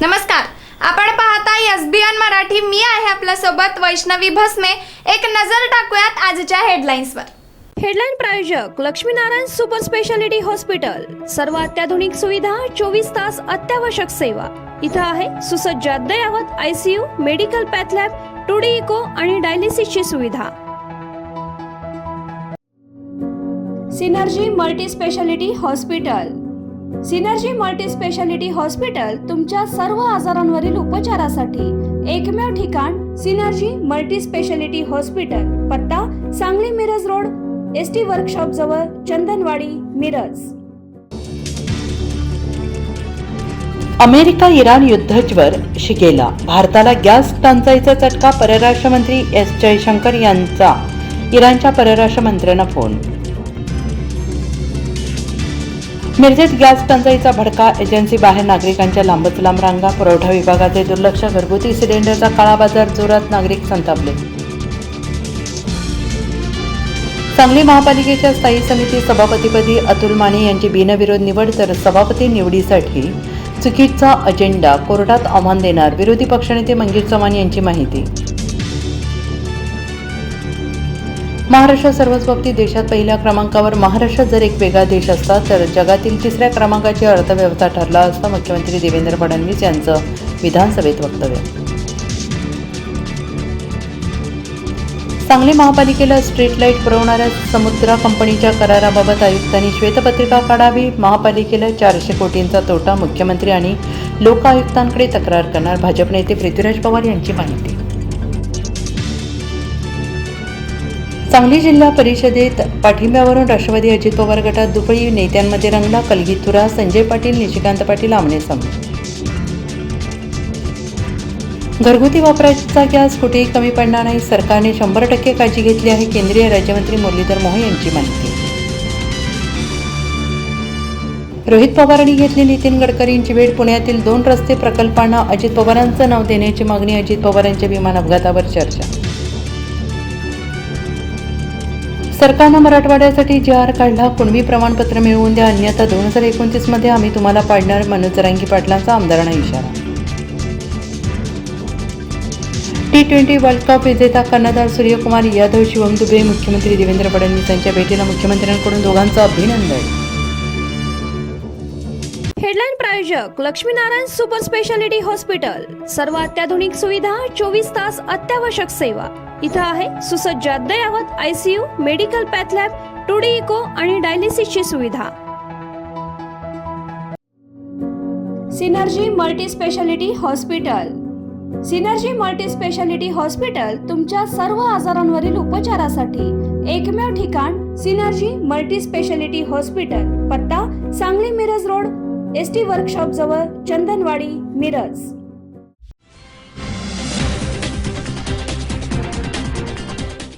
नमस्कार, आपण पाहता एसबीएन मराठी. मी आहे आपल्या सोबत वैष्णवी भस्मे. एक नजर टाकूयात आजच्या हेडलाईन्सवर. हेडलाईन प्रायोजक लक्ष्मीनारायण सुपर स्पेशालिटी हॉस्पिटल. सर्व अत्याधुनिक सुविधा, 24 तास अत्यावश्यक सेवा. इथं आहे सुसज्ज अद्ययावत ICU, medical path lab, 2D echo आणि डायलिसिसची सुविधा. Synergy multi speciality hospital. Synergy multi speciality hospital तुमच्या सर्व आजारांवरील उपचारासाठी एकमेव ठिकाण. Synergy multi speciality hospital. पत्ता Sangli Miraj road, ST workshop जवळ, चंदनवाडी, मिरज. अमेरिका इराण युद्धज्वर शिगेला. भारताला गॅस टंचाईचा चटका. परराष्ट्र मंत्री एस जयशंकर यांचा इराणच्या परराष्ट्र मंत्र्यांना फोन. मिरजेत गॅस टंचाईचा भडका. एजन्सी बाहेर नागरिकांच्या लांबच लांब रांगा. पुरवठा विभागाचे दुर्लक्ष. घरगुती सिलेंडरचा काळा बाजार जोरात. नागरिक संतापले. सांगली महापालिकेच्या स्थायी समिती सभापतीपदी अतुल माने यांची बिनविरोध निवड. तर सभापती निवडीसाठी चुकीचा अजेंडा, कोर्टात आव्हान देणार. विरोधी पक्षनेते मंगेश चव्हाण यांची माहिती. महाराष्ट्र सर्वच बाबतीत देशात पहिल्या क्रमांकावर. महाराष्ट्र जर एक वेगळा देश असता तर जगातील 3ऱ्या क्रमांकाची अर्थव्यवस्था ठरला असता. मुख्यमंत्री देवेंद्र फडणवीस यांचं विधानसभेत वक्तव्य. सांगली महापालिकेला स्ट्रीट लाईट पुरवणाऱ्या समुद्रा कंपनीच्या कराराबाबत आयुक्तांनी श्वेतपत्रिका काढावी. महापालिकेला 400 कोटींचा तोटा. मुख्यमंत्री आणि लोकायुक्तांकडे तक्रार करणार. भाजप नेते पृथ्वीराज पवार यांची माहिती. सांगली जिल्हा परिषदेत पाठिंब्यावरून राष्ट्रवादी अजित पवार गटात दुफळी. नेत्यांमध्ये रंगला कलगीतुरा. संजय पाटील, निशिकांत पाटील आमनेसामने. घरगुती वापराचा गॅस कुठेही कमी पडणार नाही. सरकारने 100% काळजी घेतली आहे. केंद्रीय राज्यमंत्री मुरलीधर मोहोळ यांची माहिती. रोहित पवारांनी घेतली नितीन गडकरींची भेट. पुण्यातील 2 रस्ते प्रकल्पांना अजित पवारांचं नाव देण्याची मागणी. अजित पवारांच्या विमान अपघातावर चर्चा. सरकारनं मराठवाड्यासाठी जी.आर काढला. कुणबी प्रमाणपत्र मिळवून द्या, अन्यथा 2029 मध्ये आम्ही तुम्हाला पाडणार. मनोज जरांगे पाटलांचा आमदारांना इशारा. T20 वर्ल्ड कप विजेता कर्णधार सूर्यकुमार यादव, शिवम दुबे मुख्यमंत्री देवेंद्र फडणवीस यांच्या भेटीला. मुख्यमंत्र्यांकडून दोघांचं अभिनंदन. हेडलाईन प्रायोजक लक्ष्मीनारायण सुपर स्पेशालिटी हॉस्पिटल. सर्व अत्याधुनिक सुविधा, 24 तास अत्यावश्यक सेवा. इथं आहे सुसज्ज अद्ययावत ICU, medical path lab, 2D echo आणि डायलिसिसची सुविधा. Synergy multi speciality hospital. Synergy multi speciality hospital तुमच्या सर्व आजारांवरील उपचारासाठी एकमेव ठिकाण. Synergy multi speciality hospital. पत्ता Sangli Miraj road, ST workshop जवळ, चंदनवाडी, मिरज.